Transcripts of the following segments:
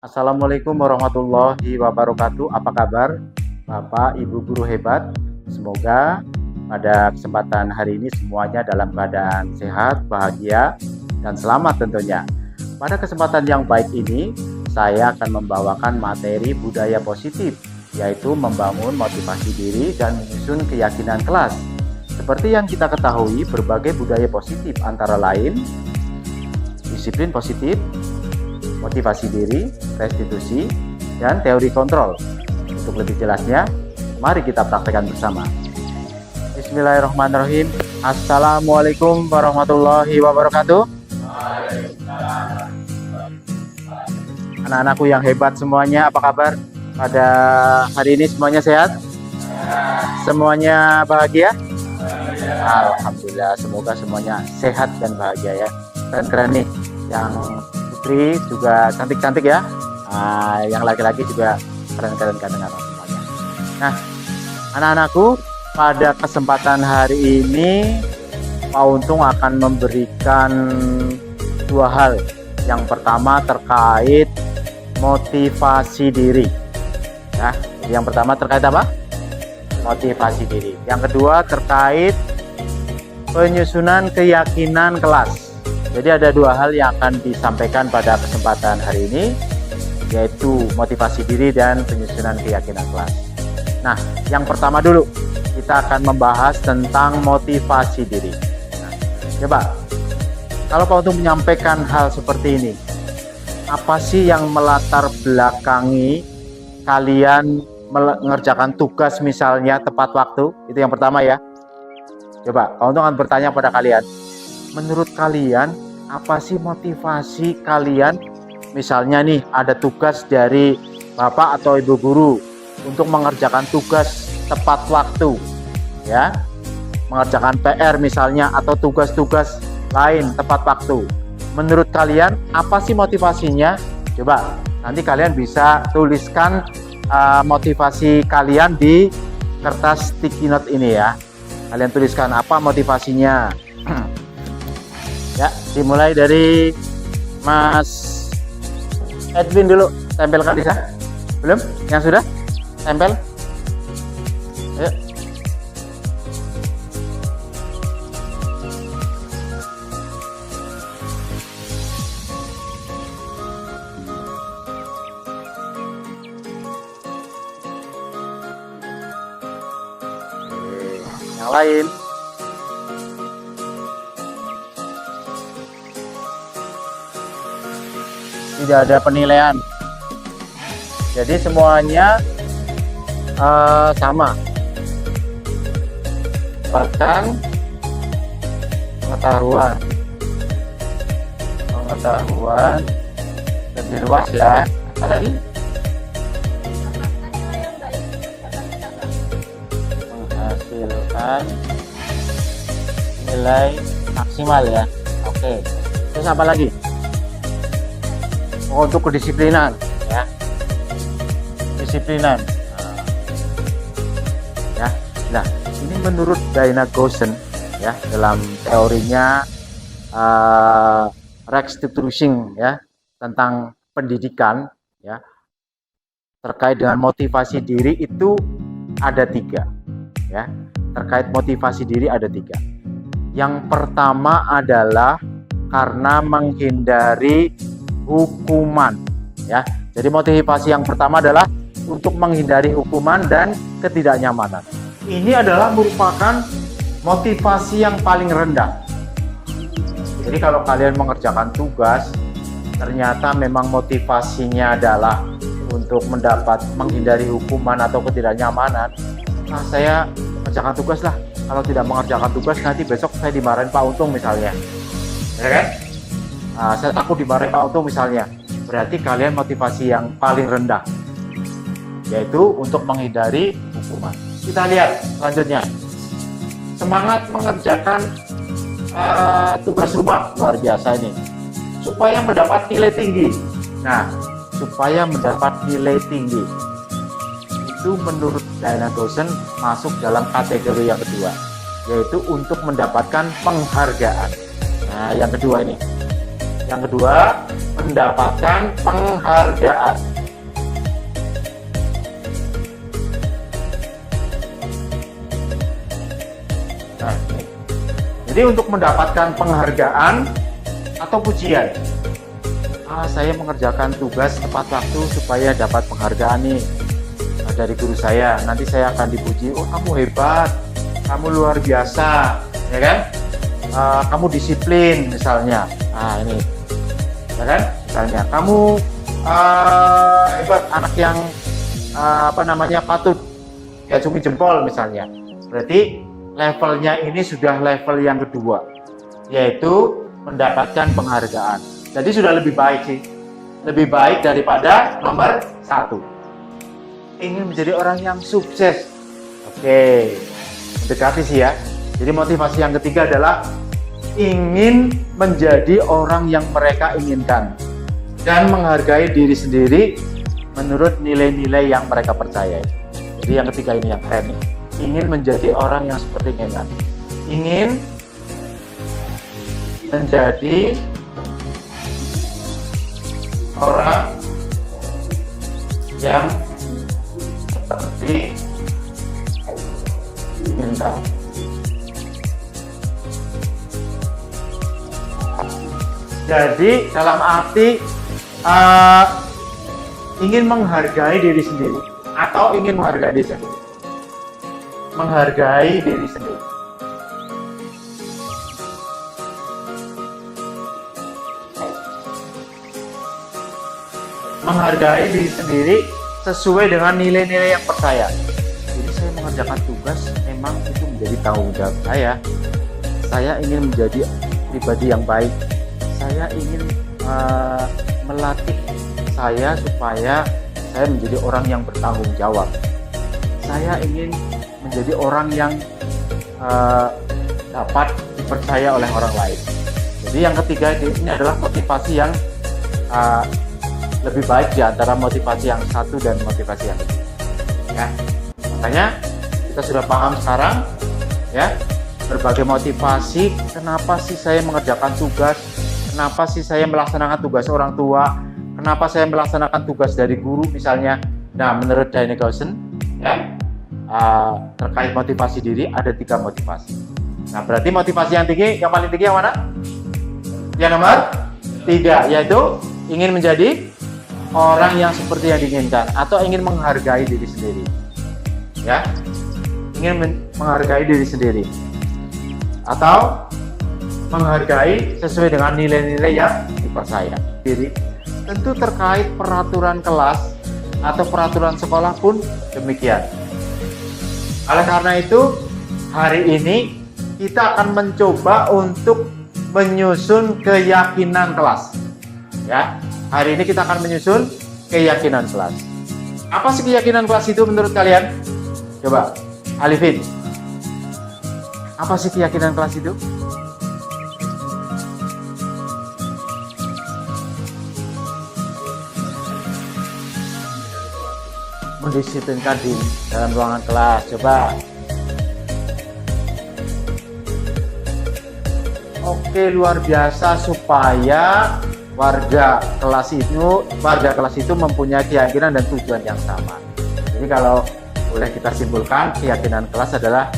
Assalamualaikum warahmatullahi wabarakatuh. Apa kabar Bapak Ibu guru hebat? Semoga pada kesempatan hari ini semuanya dalam keadaan sehat, bahagia, dan selamat tentunya. Pada kesempatan yang baik ini, saya akan membawakan materi budaya positif, yaitu membangun motivasi diri dan menyusun keyakinan kelas. Seperti yang kita ketahui, berbagai budaya positif antara lain disiplin positif, motivasi diri, restitusi, dan teori kontrol. Untuk lebih jelasnya, mari kita praktekkan bersama. Bismillahirrahmanirrahim. Assalamualaikum warahmatullahi wabarakatuh. Anak-anakku yang hebat semuanya, apa kabar? Pada hari ini semuanya sehat? Semuanya bahagia? Alhamdulillah, semoga semuanya sehat dan bahagia ya. Keren-keren nih, yang putri juga cantik-cantik ya. Yang laki-laki juga keren-keren dengan semuanya. Nah, anak-anakku, pada kesempatan hari ini Pak Untung akan memberikan dua hal. Yang pertama terkait motivasi diri. Ya, yang pertama terkait apa? Motivasi diri. Yang kedua terkait penyusunan keyakinan kelas. Jadi ada dua hal yang akan disampaikan pada kesempatan hari ini, yaitu motivasi diri dan penyusunan keyakinan kelas. Nah, yang pertama dulu, kita akan membahas tentang motivasi diri. Nah, coba, kalau Pak Untung menyampaikan hal seperti ini, apa sih yang melatar belakangi kalian mengerjakan tugas misalnya tepat waktu? Itu yang pertama ya. Coba, Pak Untung akan bertanya pada kalian, menurut kalian apa sih motivasi kalian? Misalnya nih ada tugas dari Bapak atau Ibu guru untuk mengerjakan tugas tepat waktu ya, mengerjakan PR misalnya atau tugas-tugas lain tepat waktu. Menurut kalian apa sih motivasinya? Coba nanti kalian bisa tuliskan motivasi kalian di kertas sticky note ini ya. Kalian tuliskan apa motivasinya. Ya, dimulai dari Mas Edwin dulu. Tempelkan di sana. Belum? Yang sudah? Tempel. Ayo. Yang lain. Tidak ada penilaian, jadi semuanya sama, bahkan pengetahuan lebih luas ya. Apalagi menghasilkan nilai maksimal ya. Oke, terus apa lagi? Untuk kedisiplinan ya, disiplinan ya. Nah, ini menurut Diana Goshen ya, dalam teorinya restitution ya, tentang pendidikan ya, terkait dengan motivasi diri itu ada tiga ya. Terkait motivasi diri ada tiga. Yang pertama adalah karena menghindari hukuman ya. Jadi motivasi yang pertama adalah untuk menghindari hukuman dan ketidaknyamanan. Ini adalah merupakan motivasi yang paling rendah. Jadi kalau kalian mengerjakan tugas ternyata memang motivasinya adalah untuk menghindari hukuman atau ketidaknyamanan, saya mengerjakan tugas lah. Kalau tidak mengerjakan tugas nanti besok saya dimarahin Pak Untung misalnya, ya kan? Saya takut dimarahin Pak Untung misalnya. Berarti kalian motivasi yang paling rendah, yaitu untuk menghindari hukuman. Kita lihat selanjutnya, semangat mengerjakan tugas rumah, luar biasa ini, supaya mendapat nilai tinggi. Nah, supaya mendapat nilai tinggi itu menurut Diana Goshen masuk dalam kategori yang kedua, yaitu untuk mendapatkan penghargaan. Nah, yang kedua ini Yang kedua, mendapatkan penghargaan. Nah, jadi untuk mendapatkan penghargaan atau pujian, saya mengerjakan tugas tepat waktu supaya dapat penghargaan nih dari guru saya. Nanti saya akan dipuji, oh kamu hebat, kamu luar biasa, ya kan? Kamu disiplin misalnya. Nah ini, ya kan? Misalnya kamu hebat, anak yang patut diacungi jempol misalnya. Berarti levelnya ini sudah level yang kedua, yaitu mendapatkan penghargaan. Jadi sudah lebih baik sih, lebih baik daripada nomor 1. Ingin menjadi orang yang sukses. Oke, mendekati sih ya. Jadi motivasi yang ketiga adalah ingin menjadi orang yang mereka inginkan dan menghargai diri sendiri menurut nilai-nilai yang mereka percayai. Jadi yang ketiga ini yang keren nih. Ingin menjadi orang yang seperti inginkan. Ingin menjadi orang yang seperti inginkan. Jadi dalam arti ingin menghargai diri sendiri atau ingin menghargai diri sendiri. Menghargai diri sendiri. Menghargai diri sendiri sesuai dengan nilai-nilai yang percaya. Jadi saya mengerjakan tugas memang itu menjadi tanggung jawab saya. Saya ingin menjadi pribadi yang baik. Saya ingin melatih saya supaya saya menjadi orang yang bertanggung jawab. Saya ingin menjadi orang yang dapat dipercaya oleh orang lain. Jadi yang ketiga ini adalah motivasi yang lebih baik di antara motivasi yang satu dan motivasi yang kedua. Ya, makanya kita sudah paham sekarang, ya, berbagai motivasi. Kenapa sih saya mengerjakan tugas? Kenapa sih saya melaksanakan tugas orang tua? Kenapa saya melaksanakan tugas dari guru misalnya? Nah, menurut Daniel Goleman, ya, terkait motivasi diri ada 3 motivasi. Nah, berarti motivasi yang paling tinggi yang mana? Yang nomor 3, yaitu ingin menjadi orang yang seperti yang diinginkan atau ingin menghargai diri sendiri. Ya, ingin menghargai diri sendiri atau menghargai sesuai dengan nilai-nilai yang dipercaya. Jadi tentu terkait peraturan kelas atau peraturan sekolah pun demikian. Oleh karena itu, hari ini kita akan mencoba untuk menyusun keyakinan kelas. Ya, hari ini kita akan menyusun keyakinan kelas. Apa sih keyakinan kelas itu menurut kalian? Coba, Alifin. Apa sih keyakinan kelas itu? Mendisiplinkan diri dalam ruangan kelas. Coba. Oke, luar biasa, supaya warga kelas itu mempunyai keyakinan dan tujuan yang sama. Jadi kalau boleh kita simpulkan, keyakinan kelas adalah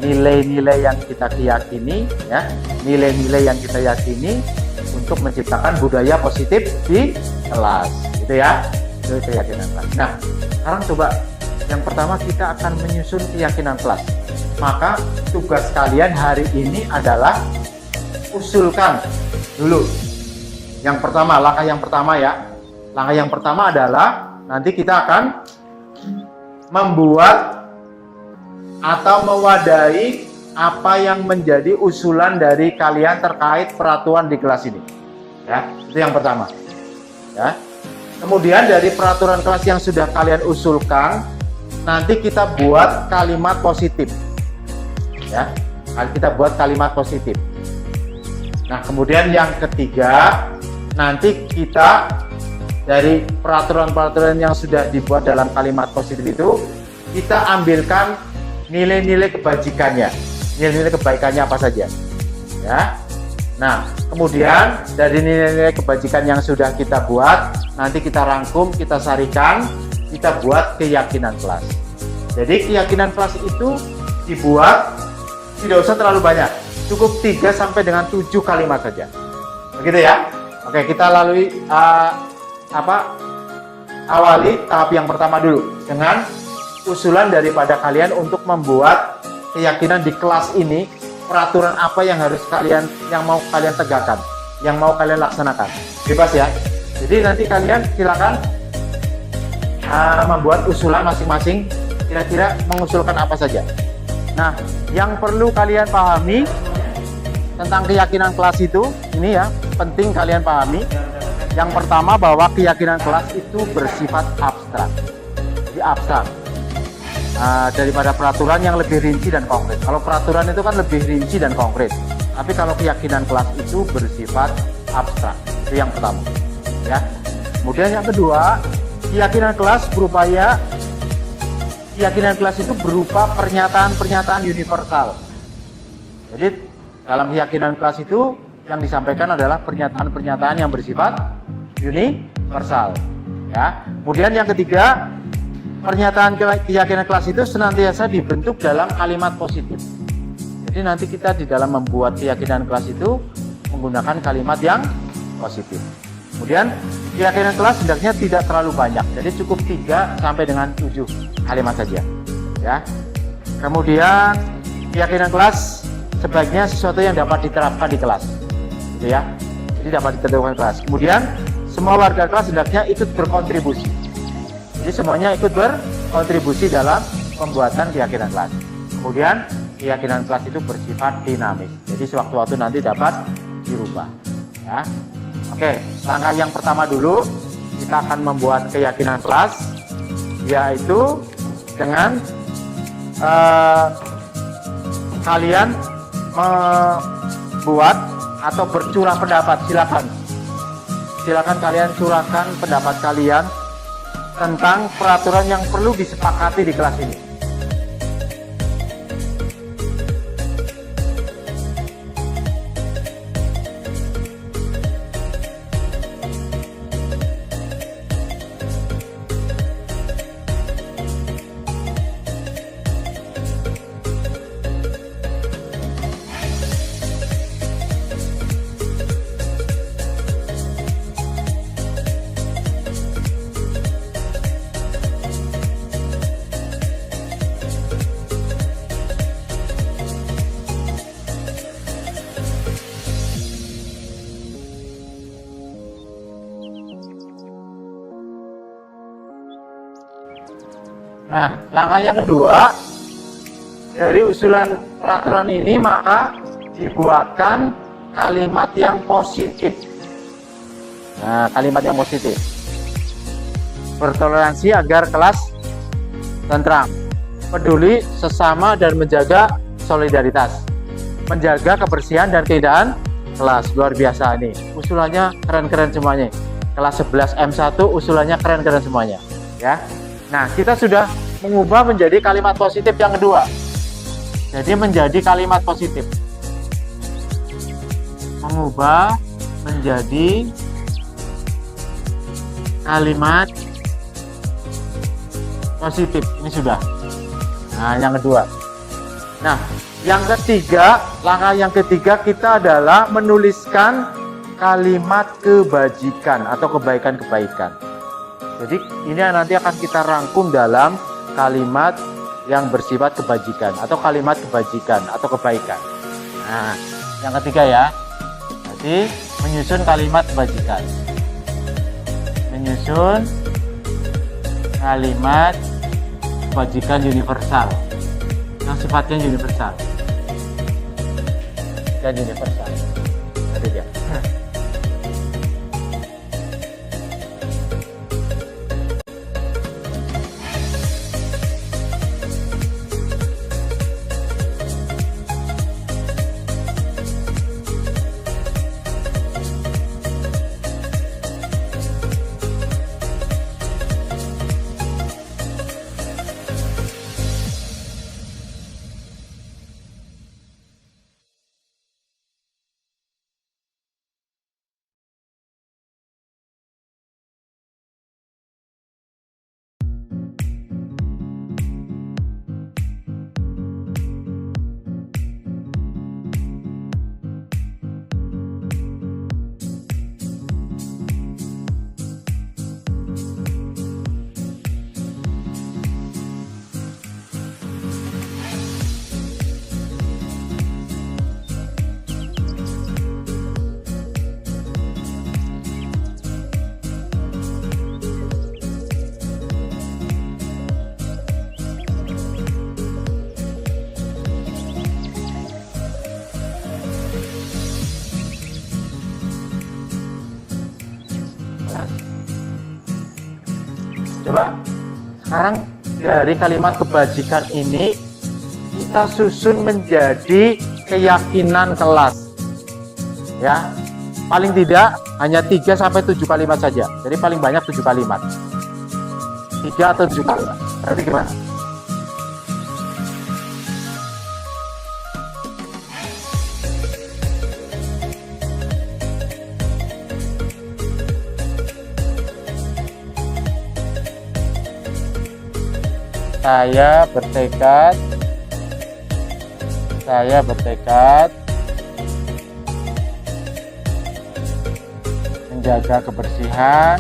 nilai-nilai yang kita yakini, ya, nilai-nilai yang kita yakini untuk menciptakan budaya positif di kelas, gitu ya. Itu keyakinan kelas. Nah, sekarang coba yang pertama kita akan menyusun keyakinan kelas. Maka tugas kalian hari ini adalah usulkan dulu. Yang pertama, langkah yang pertama ya. Langkah yang pertama adalah nanti kita akan membuat atau mewadahi apa yang menjadi usulan dari kalian terkait peraturan di kelas ini. Ya, itu yang pertama. Ya. Kemudian dari peraturan kelas yang sudah kalian usulkan, nanti kita buat kalimat positif. Ya, kita buat kalimat positif. Nah, kemudian yang ketiga, nanti kita dari peraturan-peraturan yang sudah dibuat dalam kalimat positif itu, kita ambilkan nilai-nilai kebajikannya. Nilai-nilai kebaikannya apa saja. Ya. Nah, kemudian dari nilai-nilai kebajikan yang sudah kita buat, nanti kita rangkum, kita sarikan, kita buat keyakinan kelas. Jadi keyakinan kelas itu dibuat tidak usah terlalu banyak, cukup 3 sampai dengan 7 kalimat saja. Begitu ya. Oke, kita lalui awali tahap yang pertama dulu dengan usulan daripada kalian untuk membuat keyakinan di kelas ini. Peraturan apa yang mau kalian tegakkan, yang mau kalian laksanakan, bebas ya. Jadi nanti kalian silakan membuat usulan masing-masing, kira-kira mengusulkan apa saja. Nah, yang perlu kalian pahami tentang keyakinan kelas itu, ini ya, penting kalian pahami. Yang pertama, bahwa keyakinan kelas itu bersifat abstrak. Jadi abstrak. Daripada peraturan yang lebih rinci dan konkret. Kalau peraturan itu kan lebih rinci dan konkret, tapi kalau keyakinan kelas itu bersifat abstrak. Itu yang pertama ya. Kemudian yang kedua, keyakinan kelas itu berupa pernyataan-pernyataan universal. Jadi dalam keyakinan kelas itu yang disampaikan adalah pernyataan-pernyataan yang bersifat universal ya. Kemudian yang ketiga, pernyataan keyakinan kelas itu senantiasa dibentuk dalam kalimat positif. Jadi nanti kita di dalam membuat keyakinan kelas itu menggunakan kalimat yang positif. Kemudian keyakinan kelas hendaknya tidak terlalu banyak. Jadi cukup 3 sampai dengan 7 kalimat saja. Ya. Kemudian keyakinan kelas sebaiknya sesuatu yang dapat diterapkan di kelas. Gitu ya. Jadi dapat diterapkan di kelas. Kemudian semua warga kelas hendaknya ikut berkontribusi. Jadi semuanya ikut berkontribusi dalam pembuatan keyakinan kelas. Kemudian keyakinan kelas itu bersifat dinamis. Jadi sewaktu-waktu nanti dapat dirubah. Ya. Oke, langkah yang pertama dulu kita akan membuat keyakinan kelas, yaitu dengan kalian membuat atau bercurah pendapat. Silakan kalian curahkan pendapat kalian tentang peraturan yang perlu disepakati di kelas ini. Nah, langkah yang kedua dari usulan peraturan ini, maka dibuatkan kalimat yang positif. Nah, kalimat yang positif. Bertoleransi agar kelas tentram, peduli sesama dan menjaga solidaritas, menjaga kebersihan dan keindahan kelas. Luar biasa nih. Usulannya keren-keren semuanya. Kelas 11 M1 usulannya keren-keren semuanya, ya. Nah, kita sudah mengubah menjadi kalimat positif yang kedua. Jadi menjadi kalimat positif. Mengubah menjadi kalimat positif. Ini sudah. Nah, yang kedua. Nah, yang ketiga, langkah yang ketiga kita adalah menuliskan kalimat kebajikan atau kebaikan-kebaikan. Jadi ini nanti akan kita rangkum dalam kalimat yang bersifat kebajikan atau kalimat kebajikan atau kebaikan. Nah, yang ketiga ya. Jadi menyusun kalimat kebajikan. Menyusun kalimat kebajikan universal. Yang sifatnya universal. Dan universal. Ada dia. Sekarang dari kalimat kebajikan ini kita susun menjadi keyakinan kelas. Ya, paling tidak hanya 3 sampai 7 kalimat saja. Jadi paling banyak 7 kalimat. 3 atau 7 kalimat. Berarti gimana? Saya bertekad menjaga kebersihan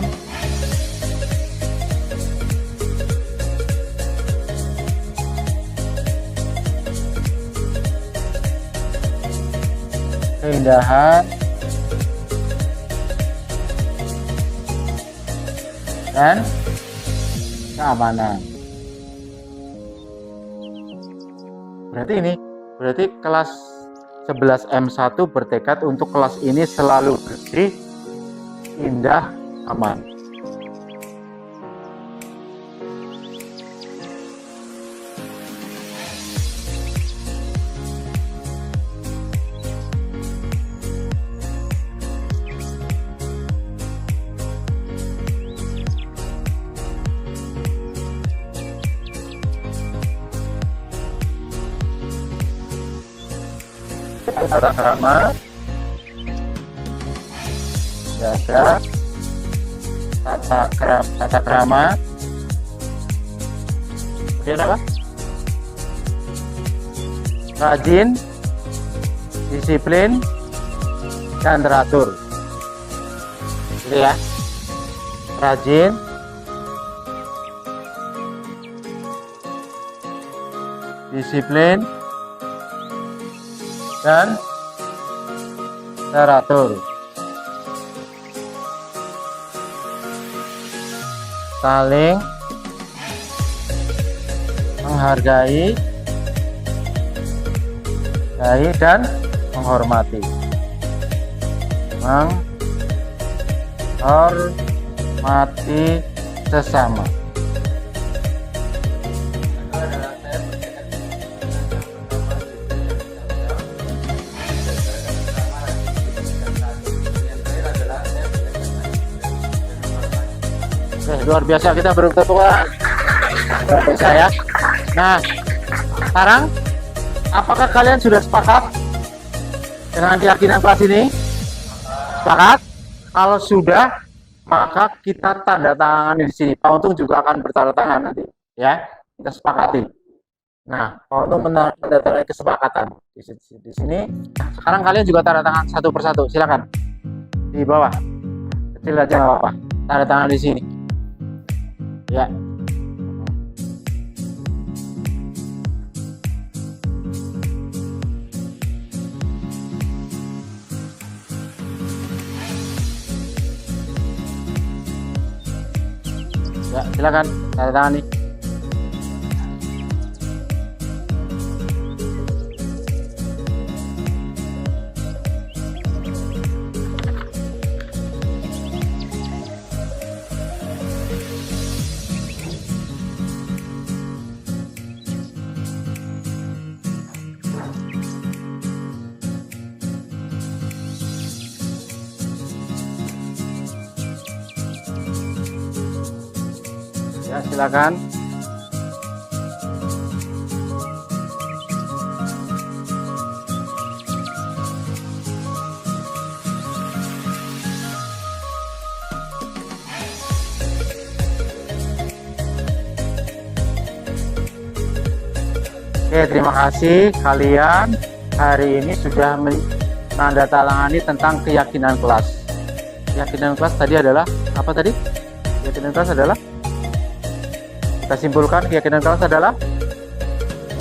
keindahan dan keamanan. Berarti kelas 11 M1 bertekad untuk kelas ini selalu bersih, indah, aman. Tata krama, jaga tata krama, kemudian apa? Rajin, disiplin, dan teratur. Gitu ya. Rajin, disiplin, dan teratur. Saling menghargai dan menghormati. Menghormati sesama. Luar biasa, kita bertemu saya. Nah, sekarang apakah kalian sudah sepakat dengan keyakinan kelas ini? Sepakat? Kalau sudah, maka kita tanda tangan di sini. Pak Untung juga akan bertanda tangan nanti, ya. Kita sepakati. Nah, Pak Untung menandatangani kesepakatan di sini. Sekarang kalian juga tanda tangan satu persatu. Silakan di bawah. Kecil aja nggak apa-apa. Tanda tangan di sini. Ya. Ya, silakan tanda tangan nih. Ya, silakan. Oke, terima kasih kalian hari ini sudah menandatangani tentang keyakinan kelas. Keyakinan kelas tadi adalah apa tadi? Keyakinan kelas adalah, kita simpulkan, keyakinan kelas adalah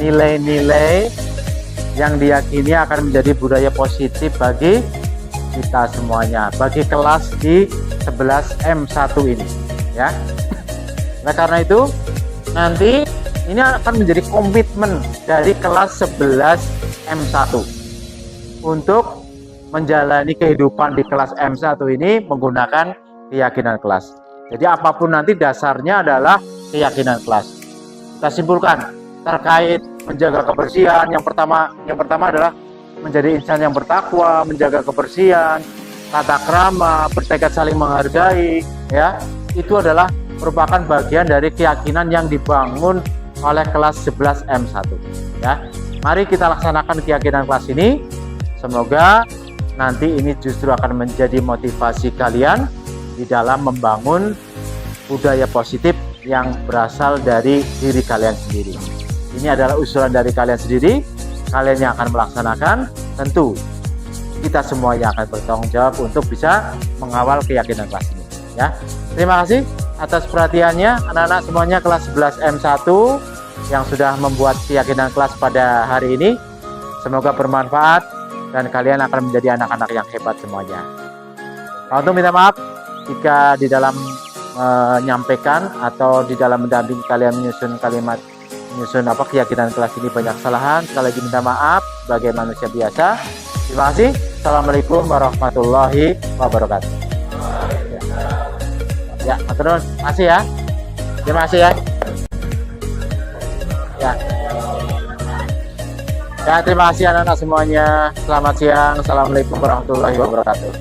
nilai-nilai yang diyakini akan menjadi budaya positif bagi kita semuanya, bagi kelas di 11 M1 ini, ya. Nah, karena itu nanti ini akan menjadi komitmen dari kelas 11 M1 untuk menjalani kehidupan di kelas M1 ini menggunakan keyakinan kelas. Jadi apapun nanti dasarnya adalah keyakinan kelas. Kita simpulkan terkait menjaga kebersihan. Yang pertama adalah menjadi insan yang bertakwa, menjaga kebersihan, tata krama, bertekad saling menghargai, ya. Itu adalah merupakan bagian dari keyakinan yang dibangun oleh kelas 11 M1, ya. Mari kita laksanakan keyakinan kelas ini. Semoga nanti ini justru akan menjadi motivasi kalian di dalam membangun budaya positif yang berasal dari diri kalian sendiri. Ini adalah usulan dari kalian sendiri. Kalian yang akan melaksanakan, tentu kita semuanya akan bertanggung jawab untuk bisa mengawal keyakinan kelas ini, ya. Terima kasih atas perhatiannya anak-anak semuanya kelas 11 M1 yang sudah membuat keyakinan kelas pada hari ini. Semoga bermanfaat dan kalian akan menjadi anak-anak yang hebat semuanya. Untuk minta maaf jika di dalam menyampaikan atau di dalam mendampingi kalian menyusun keyakinan kelas ini banyak kesalahan. Sekali lagi minta maaf sebagai manusia biasa. Terima kasih. Assalamualaikum warahmatullahi wabarakatuh. Ya, terus kasih ya. Terima kasih ya. Ya. Ya, terima kasih anak-anak semuanya. Selamat siang. Assalamualaikum warahmatullahi wabarakatuh.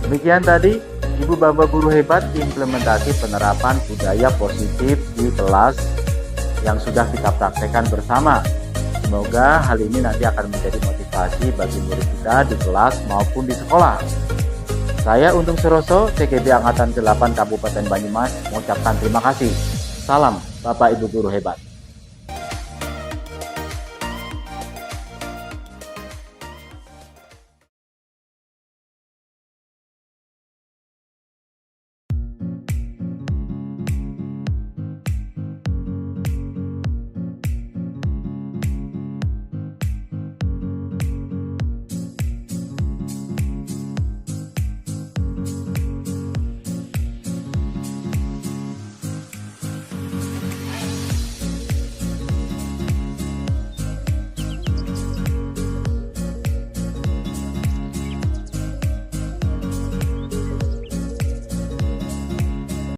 Demikian tadi Ibu Bapak Guru Hebat implementasi penerapan budaya positif di kelas yang sudah kita praktekkan bersama. Semoga hal ini nanti akan menjadi motivasi bagi murid kita di kelas maupun di sekolah. Saya Untung Suroso, CGB Angkatan 8 Kabupaten Banyumas, mengucapkan terima kasih. Salam Bapak Ibu Guru Hebat.